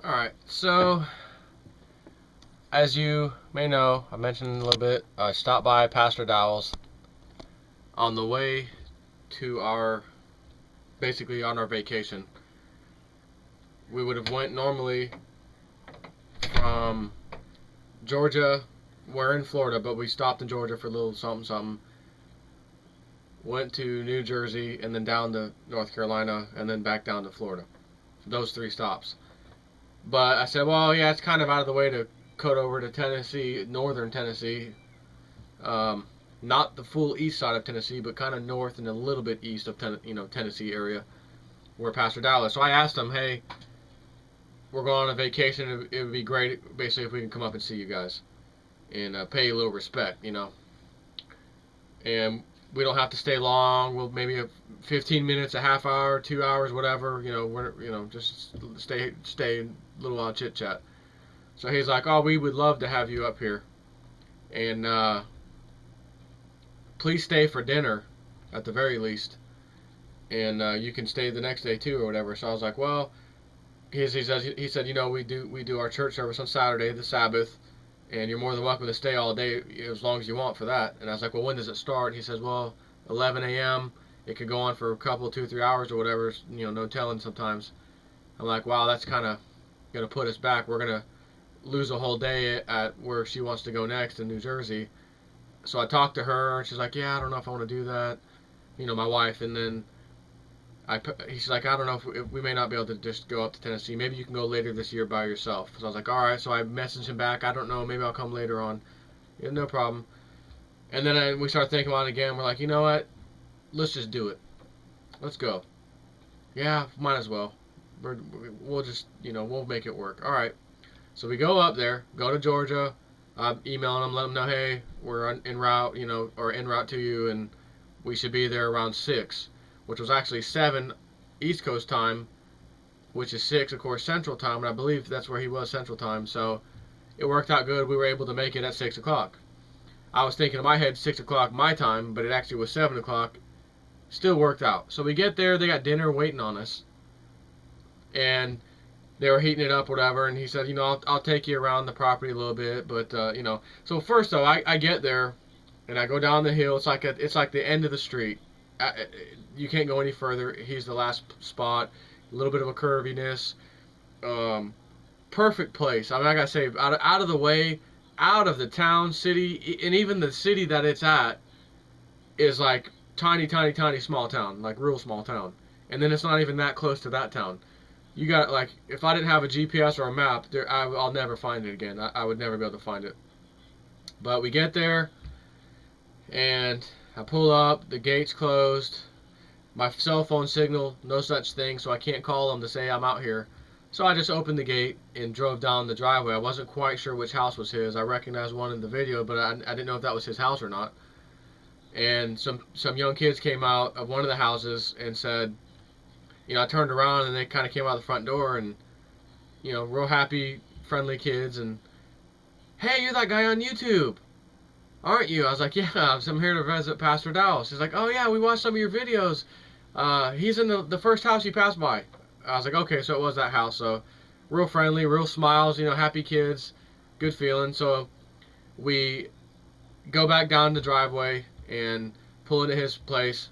Alright, so as you may know, I mentioned a little bit, I stopped by Pastor Dowell's on the way to basically on our vacation. We would have went normally from Georgia. We're in Florida, but we stopped in Georgia for a little something. Went to New Jersey and then down to North Carolina and then back down to Florida. Those 3 stops. But I said, well, yeah, it's kind of out of the way to cut over to Tennessee, northern Tennessee. Not the full east side of Tennessee, but kind of north and a little bit east of Tennessee area where Pastor Dowell is. So I asked him, hey, we're going on a vacation. It would be great, basically, if we can come up and see you guys and pay you a little respect, And we don't have to stay long. We'll maybe 15 minutes, a half hour, 2 hours, whatever. Just stay a little while chit chat. So he's like, oh, we would love to have you up here, and please stay for dinner, at the very least, and you can stay the next day too or whatever. So I was like, well, he said, we do our church service on Saturday, the Sabbath, and you're more than welcome to stay all day as long as you want for that. And I was like, well, when does it start? And he says, well, 11 a.m. It could go on for a couple, 2-3 hours or whatever. No telling sometimes. I'm like, wow, that's kind of gonna put us back. We're gonna lose a whole day at where she wants to go next in New Jersey. So I talked to her, and she's like, yeah, I don't know if I want to do that. My wife. And then he's like, I don't know if we may not be able to just go up to Tennessee. Maybe you can go later this year by yourself. So I was like, all right. So I messaged him back. I don't know. Maybe I'll come later on. Yeah, no problem. And then we started thinking about it again. We're like, you know what? Let's just do it. Let's go. Yeah, might as well. We'll just, we'll make it work. All right. So we go up there, go to Georgia. I'm emailing them, let them know, hey, we're en route, or en route to you, and we should be there around 6, which was actually 7 East Coast time, which is 6, of course, Central time, and I believe that's where he was, Central time. So it worked out good. We were able to make it at 6 o'clock. I was thinking in my head 6 o'clock my time, but it actually was 7 o'clock. Still worked out. So we get there, they got dinner waiting on us, and they were heating it up, whatever, and he said, I'll take you around the property a little bit, but, So first, though, I get there, and I go down the hill. It's like the end of the street. You can't go any further. He's the last spot. A little bit of a curviness. Perfect place. I mean, I gotta say, out of the way, out of the town, city, and even the city that it's at is like tiny, small town, like real small town. And then it's not even that close to that town. You got, like, if I didn't have a GPS or a map, I'll never find it again. I would never be able to find it. But we get there, and I pull up. The gate's closed. My cell phone signal, no such thing, so I can't call them to say I'm out here. So I just opened the gate and drove down the driveway. I wasn't quite sure which house was his. I recognized one in the video, but I didn't know if that was his house or not. And some young kids came out of one of the houses and said, I turned around and they kind of came out the front door and, real happy, friendly kids. And, hey, you're that guy on YouTube, aren't you? I was like, yeah, I'm here to visit Pastor Dowell. She's like, oh, yeah, we watched some of your videos. He's in the first house you passed by. I was like, okay, so it was that house. So real friendly, real smiles, happy kids, good feeling. So we go back down the driveway and pull into his place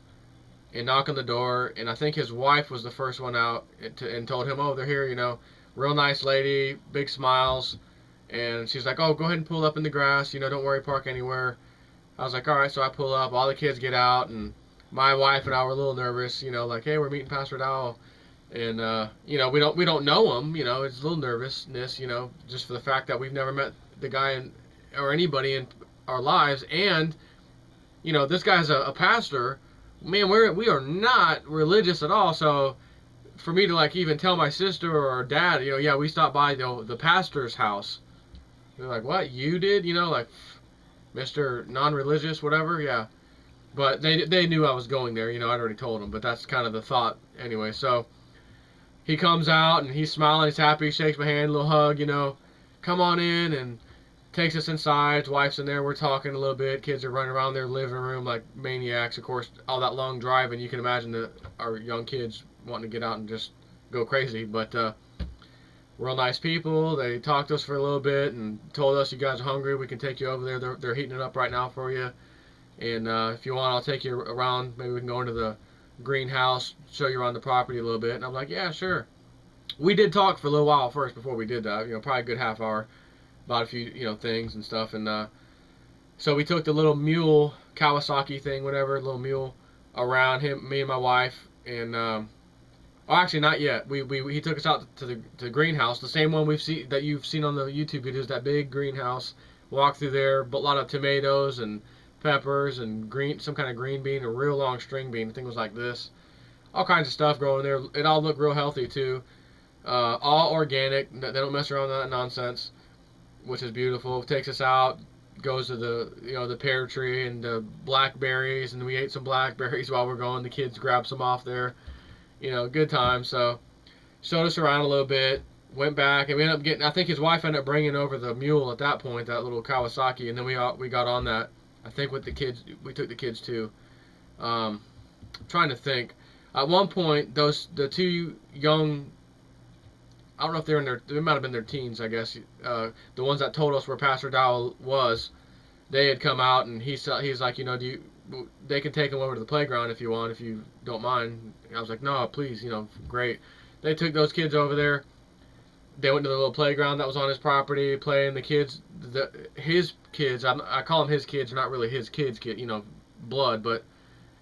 and knock on the door, and I think his wife was the first one out and told him, oh, they're here, real nice lady, big smiles, and she's like, oh, go ahead and pull up in the grass, don't worry, park anywhere. I was like, all right, so I pull up, all the kids get out, and my wife and I were a little nervous, like, hey, we're meeting Pastor Dowell, and, we don't know him, it's a little nervousness, just for the fact that we've never met the guy or anybody in our lives, and, this guy's a pastor. Man, we are not religious at all, so for me to like even tell my sister or dad, yeah, we stopped by the pastor's house. They're like, what, you did? Like Mr. Non-religious, whatever, yeah. But they knew I was going there, I'd already told them, but that's kind of the thought anyway. So he comes out and he's smiling, he's happy, shakes my hand, a little hug, come on in, and takes us inside. His wife's in there. We're talking a little bit. Kids are running around their living room like maniacs. Of course, all that long drive, and you can imagine our young kids wanting to get out and just go crazy. But real nice people. They talked to us for a little bit and told us, you guys are hungry, we can take you over there. They're heating it up right now for you. And if you want, I'll take you around. Maybe we can go into the greenhouse, show you around the property a little bit. And I'm like, yeah, sure. We did talk for a little while first before we did that. Probably a good half hour about a few, things and stuff. And so we took the little mule, Kawasaki thing, whatever, little mule around him, me and my wife. And oh, actually, not yet. He took us out to the greenhouse, the same one that you've seen on the YouTube videos, that big greenhouse. Walked through there, a lot of tomatoes and peppers and some kind of green bean, a real long string bean. I think it was like this. All kinds of stuff growing there. It all looked real healthy too. All organic. They don't mess around with that nonsense, which is beautiful. Takes us out, goes to the pear tree and the blackberries, and we ate some blackberries while we're going. The kids grabbed some off there. Good time. So showed us around a little bit. Went back, and we ended up getting, I think his wife ended up bringing over the mule at that point, that little Kawasaki, and then we got on that. I think with the kids, we took the kids too. Trying to think. At one point, the two young, I don't know if they might have been their teens, I guess. The ones that told us where Pastor Dowell was, they had come out, and he's like, they can take them over to the playground if you want, if you don't mind. And I was like, no, please, great. They took those kids over there. They went to the little playground that was on his property, playing. The kids, his kids, I call them his kids, they're not really his kids, blood, but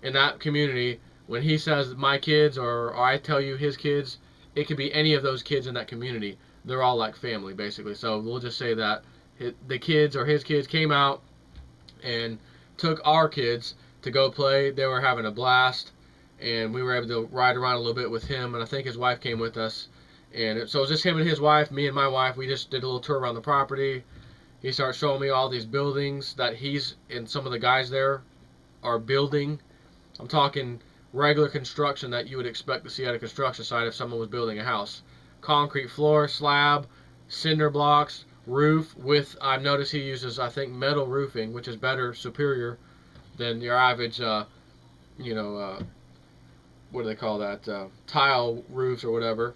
in that community, when he says my kids or I tell you his kids, it could be any of those kids in that community. They're all like family, basically. So we'll just say that the kids or his kids came out and took our kids to go play. They were having a blast, and we were able to ride around a little bit with him, and I think his wife came with us. And so it was just him and his wife, me and my wife. We just did a little tour around the property. He started showing me all these buildings that he's and some of the guys there are building. I'm talking regular construction that you would expect to see at a construction site if someone was building a house. Concrete floor, slab, cinder blocks, roof with, I've noticed he uses, I think, metal roofing, which is better, superior than your average, what do they call that, tile roofs or whatever.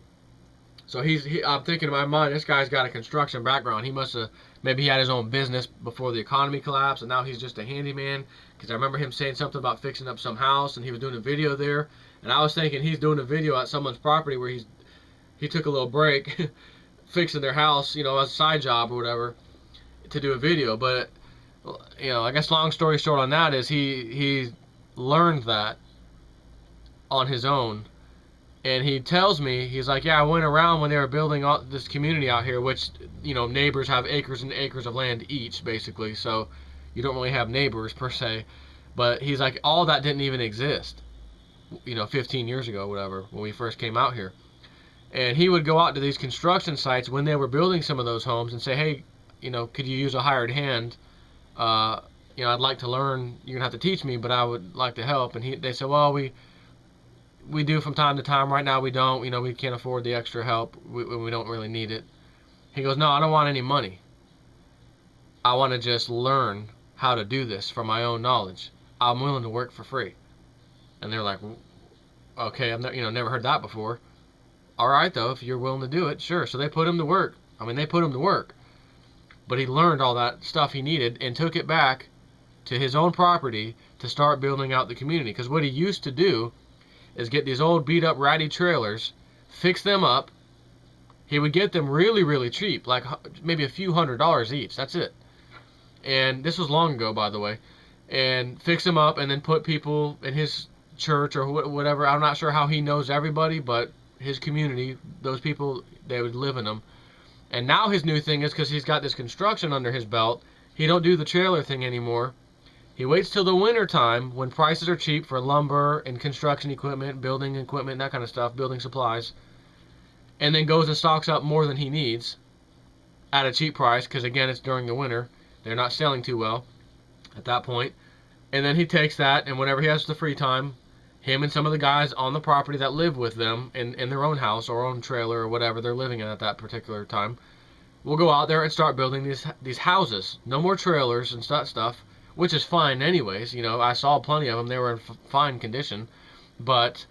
So I'm thinking in my mind, this guy's got a construction background. He must have, maybe he had his own business before the economy collapsed, and now he's just a handyman. Because I remember him saying something about fixing up some house, and he was doing a video there. And I was thinking he's doing a video at someone's property where he took a little break fixing their house, as a side job or whatever, to do a video. But, I guess long story short on that is he learned that on his own. And he tells me, he's like, yeah, I went around when they were building this community out here, which, neighbors have acres and acres of land each, basically. So you don't really have neighbors, per se. But he's like, all that didn't even exist, 15 years ago, whatever, when we first came out here. And he would go out to these construction sites when they were building some of those homes and say, hey, could you use a hired hand? I'd like to learn. You're going to have to teach me, but I would like to help. And they said, well, we do from time to time. Right now we don't. We can't afford the extra help. We don't really need it. He goes, no, I don't want any money. I want to just learn how to do this from my own knowledge. I'm willing to work for free. And they're like, okay, I've never heard that before. All right, though, if you're willing to do it, sure. So they put him to work. They put him to work. But he learned all that stuff he needed and took it back to his own property to start building out the community. Because what he used to do is get these old beat up ratty trailers, fix them up. He would get them really, really cheap, like maybe a few $100s each. That's it. And this was long ago, by the way. And fix them up and then put people in his church or whatever. I'm not sure how he knows everybody, but his community, those people, they would live in them. And now his new thing is, because he's got this construction under his belt, he don't do the trailer thing anymore. He waits till the winter time when prices are cheap for lumber and construction equipment, building equipment, that kind of stuff, building supplies, and then goes and stocks up more than he needs at a cheap price, because again, it's during the winter. They're not selling too well at that point. And then he takes that, and whenever he has the free time, him and some of the guys on the property that live with them in their own house or own trailer or whatever they're living in at that particular time, will go out there and start building these houses. No more trailers and stuff. Which is fine anyways. I saw plenty of them. They were in fine condition. But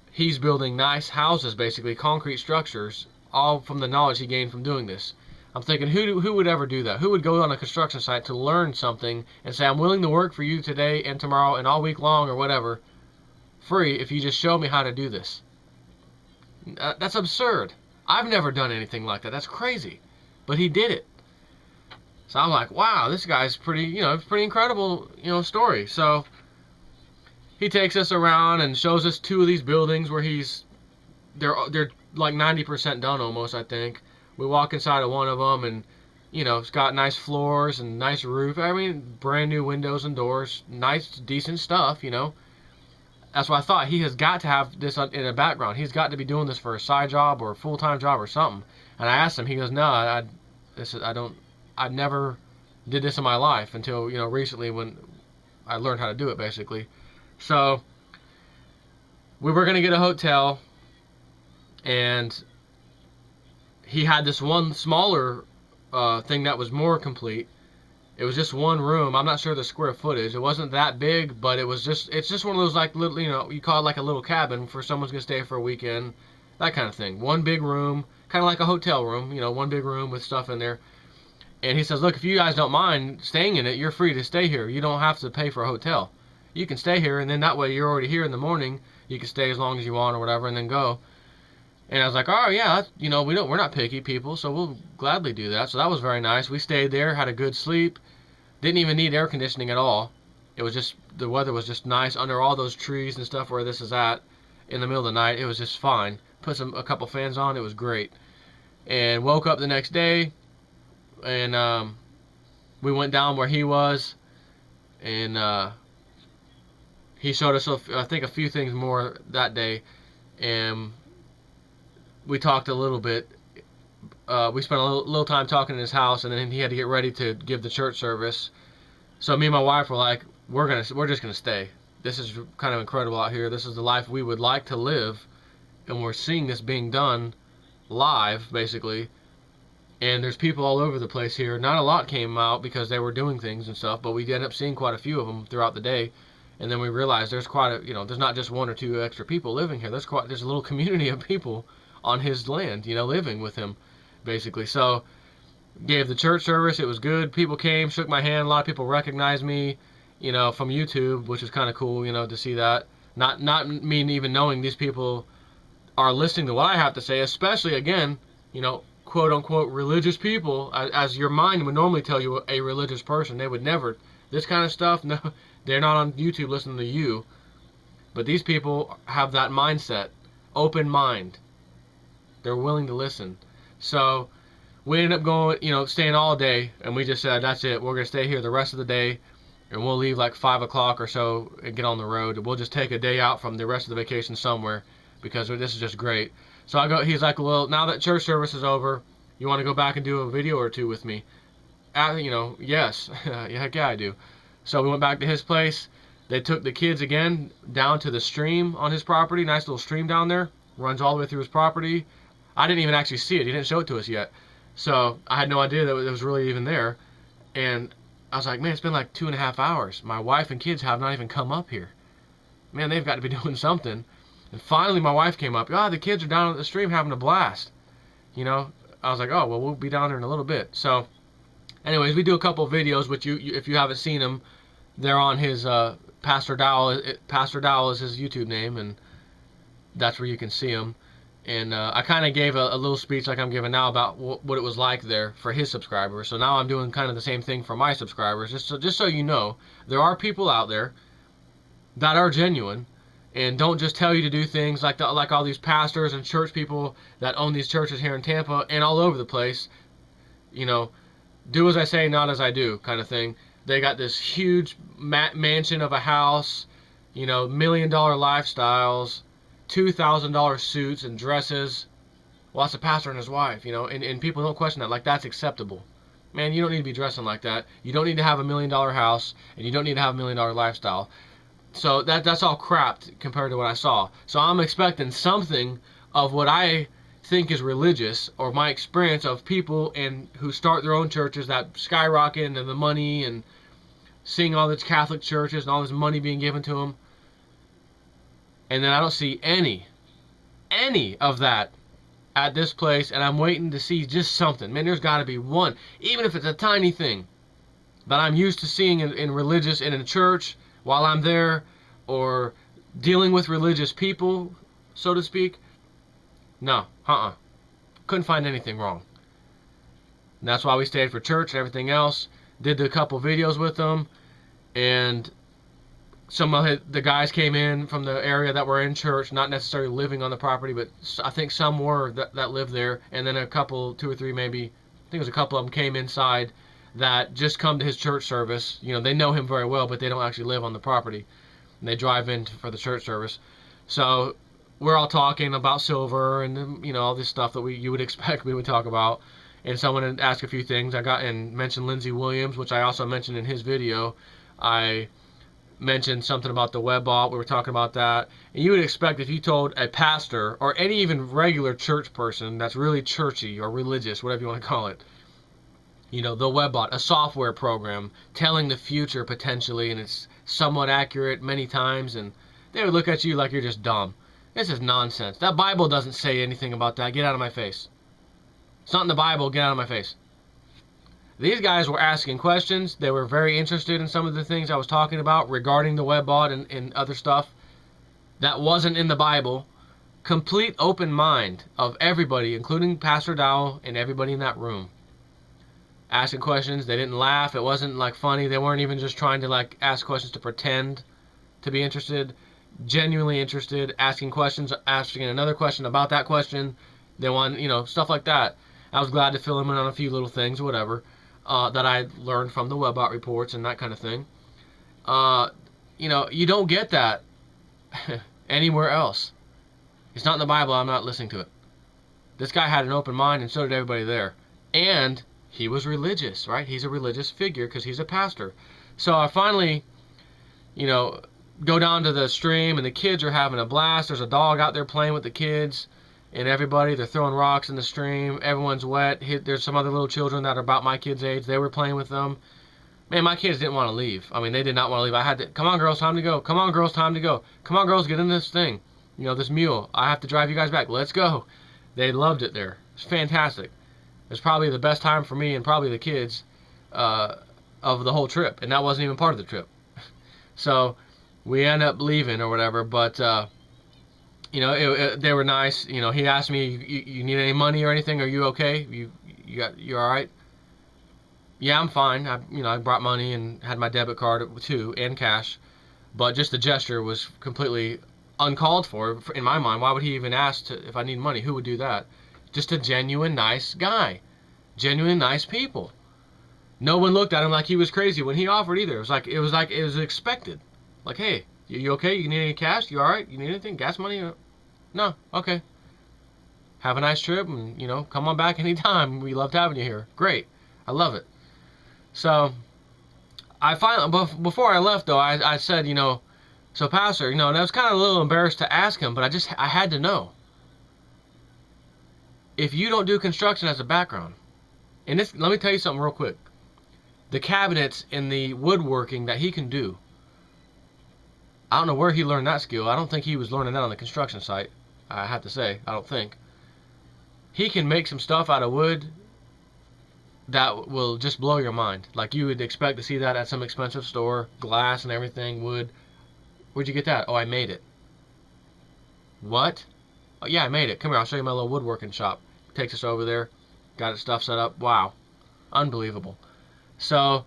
he's building nice houses, basically, concrete structures, all from the knowledge he gained from doing this. I'm thinking, who would ever do that? Who would go on a construction site to learn something and say, I'm willing to work for you today and tomorrow and all week long or whatever, free, if you just show me how to do this? That's absurd. I've never done anything like that. That's crazy. But he did it. So I'm like, wow, this guy's pretty, pretty incredible, story. So he takes us around and shows us 2 of these buildings where they're like 90% done almost, I think. We walk inside of one of them, and it's got nice floors and nice roof. I mean, brand new windows and doors, nice, decent stuff. That's what I thought. He has got to have this in a background. He's got to be doing this for a side job or a full-time job or something. And I asked him. He goes, "No, I never did this in my life until recently when I learned how to do it, basically." So we were gonna get a hotel, and he had this one smaller thing that was more complete. It was just one room. I'm not sure the square footage. It wasn't that big, but it's just one of those like little, you call it like a little cabin for someone's gonna stay for a weekend, that kind of thing. One big room, kind of like a hotel room, one big room with stuff in there. And he says, look, if you guys don't mind staying in it, you're free to stay here. You don't have to pay for a hotel. You can stay here, and then that way you're already here in the morning. You can stay as long as you want or whatever, and then go. And I was like, oh yeah, we're not picky people, so we'll gladly do that. So that was very nice. We stayed there, had a good sleep, didn't even need air conditioning at all. It was just, the weather was just nice under all those trees and stuff where this is at in the middle of the night. It was just fine. Put a couple fans on, it was great. And woke up the next day, and we went down where he was, and he showed us, I think, a few things more that day, and we talked a little bit. We spent a little time talking in his house, and then he had to get ready to give the church service. So me and my wife were like, we're just gonna stay. This is kind of incredible out here. This is the life we would like to live, and we're seeing this being done live, basically. And there's people all over the place here. Not a lot came out because they were doing things and stuff, but we ended up seeing quite a few of them throughout the day. And then we realized there's quite a, there's not just 1 or 2 extra people living here. There's a little community of people on his land, living with him, basically. So gave the church service. It was good. People came, shook my hand. A lot of people recognized me, from YouTube, which is kind of cool, to see that. Not me even knowing these people are listening to what I have to say, especially, again, quote unquote religious people, as your mind would normally tell you a religious person. They would never, this kind of stuff, no, they're not on YouTube listening to you. But these people have that mindset, open mind. They're willing to listen. So we ended up going, staying all day, and we just said, that's it. We're going to stay here the rest of the day, and we'll leave like 5 o'clock or so and get on the road. We'll just take a day out from the rest of the vacation somewhere, because this is just great. So he's like, well, now that church service is over, you want to go back and do a video or 2 with me? Yes. Heck yeah, I do. So we went back to his place. They took the kids again down to the stream on his property. Nice little stream down there. Runs all the way through his property. I didn't even actually see it. He didn't show it to us yet. So I had no idea that it was really even there. And I was like, man, it's been like 2.5 hours. My wife and kids have not even come up here. Man, they've got to be doing something. And finally my wife came up. The kids are down at the stream having a blast. I was like, oh, well, we'll be down there in a little bit. So anyways, we do a couple of videos, which if you haven't seen them, they're on his Pastor Dowell. Pastor Dowell is his YouTube name, and that's where you can see him. And I kind of gave a little speech like I'm giving now about what it was like there for his subscribers. So now I'm doing kind of the same thing for my subscribers. Just so you know, there are people out there that are genuine and don't just tell you to do things like all these pastors and church people that own these churches here in Tampa and all over the place. Do as I say, not as I do, kind of thing. They got this huge mansion of a house, $1 million lifestyles, $2,000 suits and dresses. Well, that's a pastor and his wife, and people don't question that. Like, that's acceptable. Man, you don't need to be dressing like that. You don't need to have $1 million house, and you don't need to have $1 million lifestyle. So that's all crap compared to what I saw. So I'm expecting something of what I think is religious, or my experience of people who start their own churches that skyrocket into the money and seeing all these Catholic churches and all this money being given to them. And then I don't see any of that at this place, and I'm waiting to see just something. Man, there's got to be one, even if it's a tiny thing that I'm used to seeing in religious and in church while I'm there, or dealing with religious people, so to speak. No, couldn't find anything wrong. And that's why we stayed for church and everything else. Did a couple videos with them, and some of the guys came in from the area that were in church, not necessarily living on the property, but I think some were that lived there. And then a couple, 2 or 3 maybe, I think it was a couple of them came inside that just come to his church service. You know, they know him very well, but they don't actually live on the property. And they drive in for the church service. So we're all talking about silver and, you know, all this stuff that you would expect we would talk about. And someone had asked a few things. I got and mentioned Lindsey Williams, which I also mentioned in his video. I mentioned something about the web bot. We were talking about that. And you would expect if you told a pastor or any even regular church person that's really churchy or religious, whatever you want to call it, you know, the web bot, a software program telling the future potentially, and it's somewhat accurate many times, and they would look at you like you're just dumb. This is nonsense. That Bible doesn't say anything about that. Get out of my face. It's not in the Bible. Get out of my face. These guys were asking questions. They were very interested in some of the things I was talking about regarding the web bot and other stuff that wasn't in the Bible. Complete open mind of everybody, including Pastor Dowell and everybody in that room. Asking questions. They didn't laugh. It wasn't like funny. They weren't even just trying to like ask questions to pretend to be interested. Genuinely interested. Asking questions. Asking another question about that question. They want, you know, stuff like that. I was glad to fill them in on a few little things, whatever, that I learned from the Webbot reports and that kind of thing. You know, you don't get that anywhere else. It's not in the Bible. I'm not listening to it. This guy had an open mind, and so did everybody there. And he was religious, right? He's a religious figure because he's a pastor. So I finally, you know, go down to the stream, and the kids are having a blast. There's a dog out there playing with the kids. And everybody, they're throwing rocks in the stream. Everyone's wet. There's some other little children that are about my kids' age. They were playing with them. Man, my kids didn't want to leave. I mean, they did not want to leave. I had to, come on, girls, time to go. Come on, girls, time to go. Come on, girls, get in this thing. You know, this mule. I have to drive you guys back. Let's go. They loved it there. It's fantastic. It's probably the best time for me and probably the kids of the whole trip. And that wasn't even part of the trip. So we end up leaving or whatever, but you know, they were nice. You know, he asked me, you need any money or anything? Are you okay? You all right? Yeah, I'm fine. I brought money and had my debit card too and cash, but just the gesture was completely uncalled for in my mind. Why would he even ask if I need money? Who would do that? Just a genuine nice guy, genuine nice people. No one looked at him like he was crazy when he offered either. It was expected. Like, hey, you okay? You need any cash? You all right? You need anything? Gas money? No. Okay. Have a nice trip, and, you know, come on back anytime. We loved having you here. Great. I love it. So, I finally, before I left, though, I said, you know, so Pastor, you know, and I was kind of a little embarrassed to ask him, but I had to know. If you don't do construction as a background, and this, let me tell you something real quick. The cabinets and the woodworking that he can do, I don't know where he learned that skill. I don't think he was learning that on the construction site. I have to say, I don't think. He can make some stuff out of wood that will just blow your mind. Like you would expect to see that at some expensive store. Glass and everything, wood. Where'd you get that? Oh, I made it. What? Oh, yeah, I made it. Come here, I'll show you my little woodworking shop. Takes us over there. Got it stuff set up. Wow. Unbelievable. So,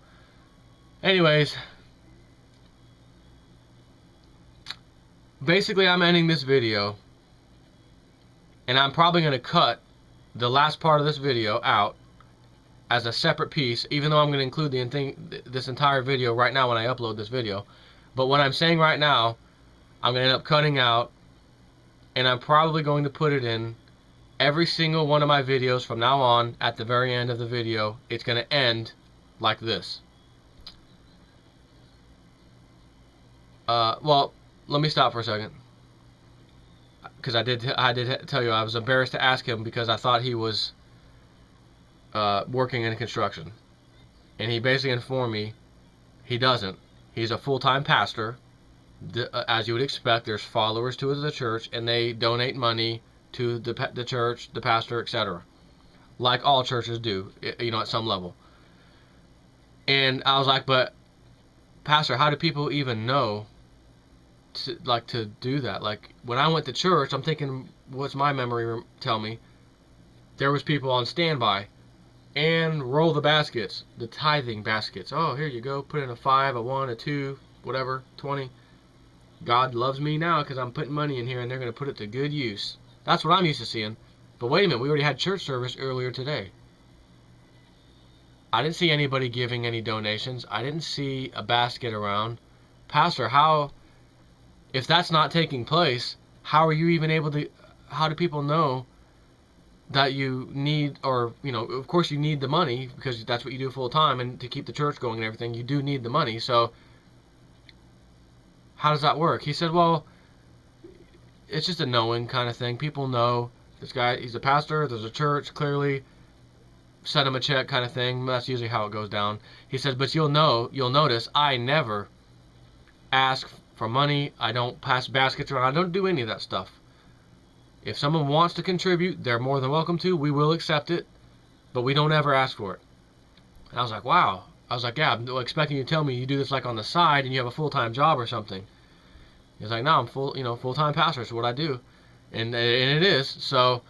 anyways, basically I'm ending this video, and I'm probably going to cut the last part of this video out as a separate piece, even though I'm going to include this entire video right now when I upload this video. But what I'm saying right now, I'm going to end up cutting out, and I'm probably going to put it in every single one of my videos from now on. At the very end of the video, it's going to end like this. Well, let me stop for a second, because I did tell you I was embarrassed to ask him because I thought he was working in construction, and he basically informed me he doesn't. He's a full-time pastor. As you would expect, there's followers to the church, and they donate money to the church, the pastor, etc. Like all churches do, at some level. And I was like, but Pastor, how do people even know to do that? Like, when I went to church, I'm thinking, what's my memory tell me? There was people on standby and roll the baskets, the tithing baskets. Oh, here you go. Put in a 5, a 1, a 2, whatever, 20. God loves me now because I'm putting money in here and they're going to put it to good use. That's what I'm used to seeing. But wait a minute, we already had church service earlier today. I didn't see anybody giving any donations. I didn't see a basket around. Pastor, if that's not taking place, how are you even able to, how do people know that you need, or, of course you need the money because that's what you do full time, and to keep the church going and everything, you do need the money. So how does that work? He said, well, it's just a knowing kind of thing. People know this guy, he's a pastor, there's a church, clearly send him a check kind of thing. That's usually how it goes down. He says, but you'll notice I never ask for money. I don't pass baskets around. I don't do any of that stuff. If someone wants to contribute, they're more than welcome to. We will accept it, but we don't ever ask for it. And I was like, wow. I was like, yeah, I'm expecting you to tell me you do this like on the side and you have a full-time job or something. He's like, no, I'm full-time pastor. It's what I do. And it is. So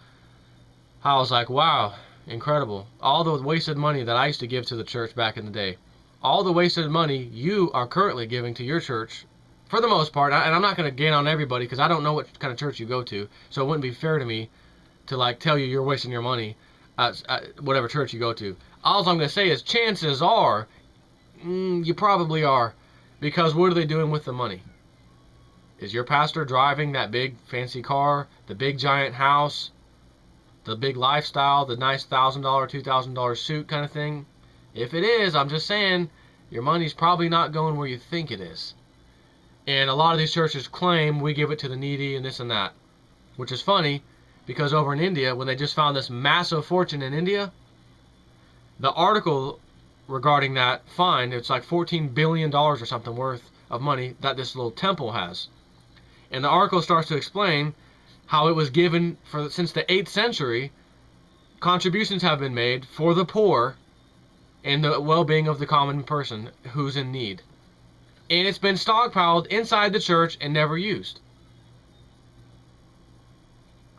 I was like, wow, incredible. All the wasted money that I used to give to the church back in the day, all the wasted money you are currently giving to your church, for the most part, and I'm not going to gain on everybody because I don't know what kind of church you go to, so it wouldn't be fair to me to tell you you're wasting your money at whatever church you go to. All I'm going to say is chances are you probably are, because what are they doing with the money? Is your pastor driving that big fancy car, the big giant house, the big lifestyle, the nice $1,000, $2,000 suit kind of thing? If it is, I'm just saying, your money's probably not going where you think it is. And a lot of these churches claim we give it to the needy and this and that, which is funny because over in India, when they just found this massive fortune in India, the article regarding that find, it's like $14 billion or something worth of money that this little temple has. And the article starts to explain how it was given since the 8th century. Contributions have been made for the poor and the well-being of the common person who's in need. And it's been stockpiled inside the church and never used.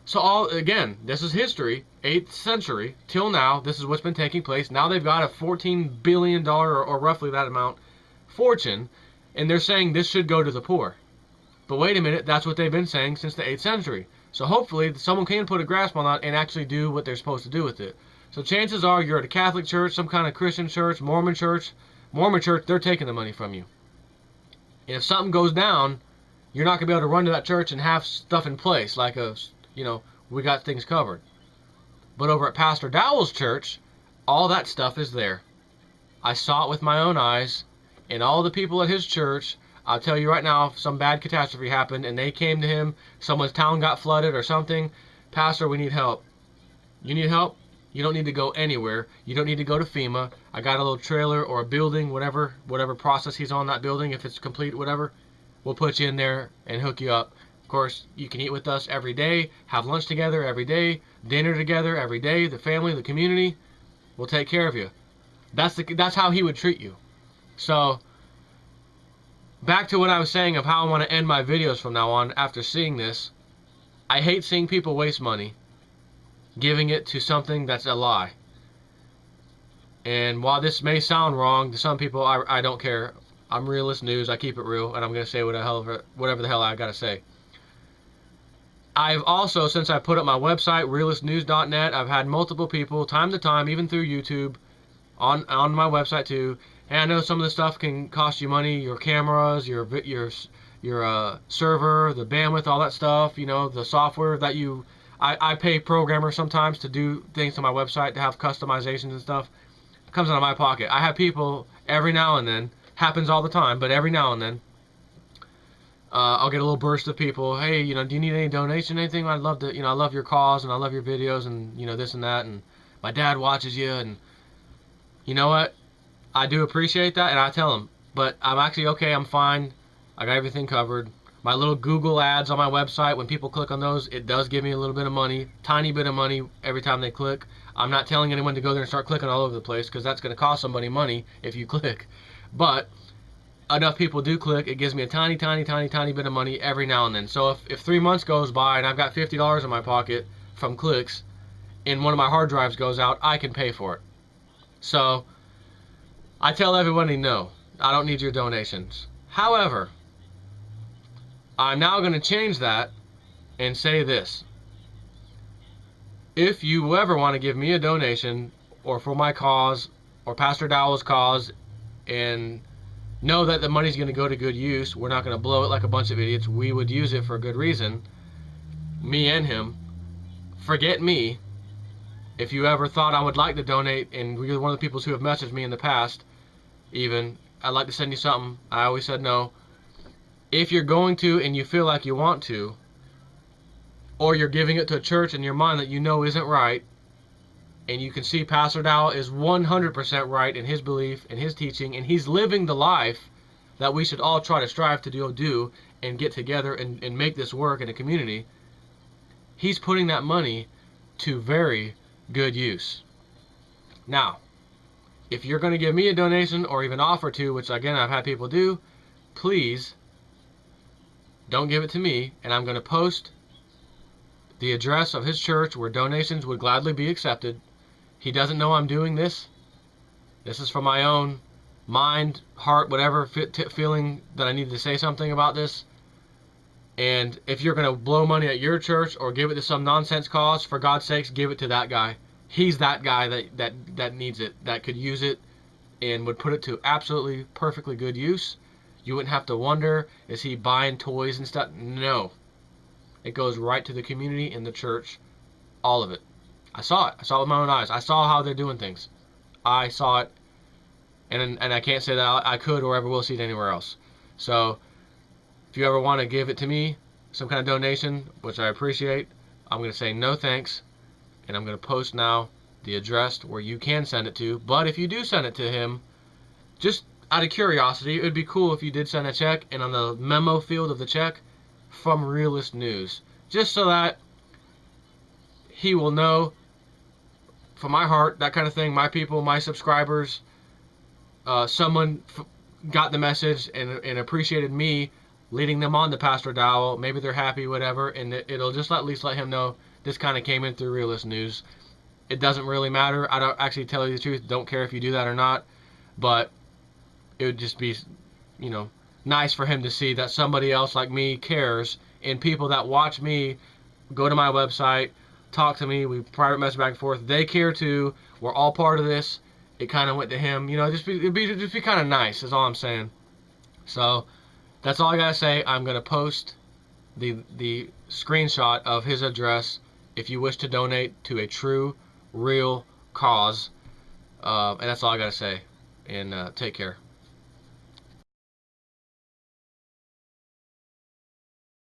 So again, this is history, 8th century till now. This is what's been taking place. Now they've got a $14 billion or roughly that amount fortune, and they're saying this should go to the poor. But wait a minute, that's what they've been saying since the 8th century. So hopefully someone can put a grasp on that and actually do what they're supposed to do with it. So chances are you're at a Catholic church, some kind of Christian church, Mormon church, they're taking the money from you. And if something goes down, you're not going to be able to run to that church and have stuff in place like we got things covered. But over at Pastor Dowell's church, all that stuff is there. I saw it with my own eyes, and all the people at his church, I'll tell you right now, if some bad catastrophe happened and they came to him, someone's town got flooded or something, Pastor, we need help. You need help? You don't need to go anywhere. You don't need to go to FEMA. I got a little trailer or a building, whatever process he's on that building, if it's complete, whatever, we'll put you in there and hook you up. Of course, you can eat with us every day, have lunch together every day, dinner together every day, the family, the community, we'll take care of you. That's how he would treat you. So, back to what I was saying of how I want to end my videos from now on after seeing this. I hate seeing people waste money giving it to something that's a lie. And while this may sound wrong to some people, I don't care. I'm Realist News. I keep it real, and I'm going to say whatever the hell I got to say. I've also, since I put up my website, realistnews.net, I've had multiple people, time to time, even through YouTube, on my website too. And I know some of the stuff can cost you money, your cameras, your server, the bandwidth, all that stuff, the software that I pay programmers sometimes to do things to my website, to have customizations and stuff. It comes out of my pocket. I have people every now and then, happens all the time, but every now and then, I'll get a little burst of people. Hey, do you need any donation, anything? I'd love to, I love your cause and I love your videos and, this and that. And my dad watches you, and you know what? I do appreciate that, and I tell him, but I'm actually okay. I'm fine. I got everything covered. My little Google ads on my website, when people click on those, it does give me a little bit of money, tiny bit of money every time they click. I'm not telling anyone to go there and start clicking all over the place, because that's going to cost somebody money if you click. But enough people do click, it gives me a tiny bit of money every now and then. So if 3 months goes by and I've got $50 in my pocket from clicks, and one of my hard drives goes out, I can pay for it. So I tell everybody, no, I don't need your donations. However, I'm now going to change that and say this. If you ever want to give me a donation, or for my cause, or Pastor Dowell's cause, and know that the money's going to go to good use, we're not going to blow it like a bunch of idiots, we would use it for a good reason, me and him, forget me. If you ever thought I would like to donate, and you're one of the people who have messaged me in the past, even, I'd like to send you something, I always said no. If you're going to and you feel like you want to, or you're giving it to a church in your mind that you know isn't right, and you can see Pastor Dowell is 100% right in his belief, in his teaching, and he's living the life that we should all try to strive to do and get together and make this work in a community, he's putting that money to very good use. Now, if you're going to give me a donation or even offer to, which again I've had people do, please don't give it to me, and I'm going to post the address of his church where donations would gladly be accepted. He doesn't know I'm doing this. This is from my own mind, heart, whatever, feeling that I needed to say something about this. And if you're going to blow money at your church or give it to some nonsense cause, for God's sakes, give it to that guy. He's that guy that needs it, that could use it and would put it to absolutely perfectly good use. You wouldn't have to wonder, is he buying toys and stuff? No. It goes right to the community and the church, all of it. I saw it. I saw it with my own eyes. I saw how they're doing things. I saw it, and I can't say that I could or ever will see it anywhere else. So if you ever want to give it to me, some kind of donation, which I appreciate, I'm going to say no thanks, and I'm going to post now the address where you can send it to. But if you do send it to him, just out of curiosity, it would be cool if you did send a check, and on the memo field of the check, from Realist News, just so that he will know, from my heart, that kind of thing, my people, my subscribers, someone got the message and appreciated me leading them on to Pastor Dowell. Maybe they're happy, whatever, and it'll just at least let him know this kind of came in through Realist News. It doesn't really matter. I don't actually, tell you the truth, don't care if you do that or not, but it would just be, you know, nice for him to see that somebody else like me cares, and people that watch me go to my website, talk to me, we private message back and forth, they care too. We're all part of this. It kind of went to him, you know, it'd be kind of nice, is all I'm saying. So that's all I gotta say. I'm gonna post the screenshot of his address if you wish to donate to a true, real cause, and that's all I gotta say. And take care.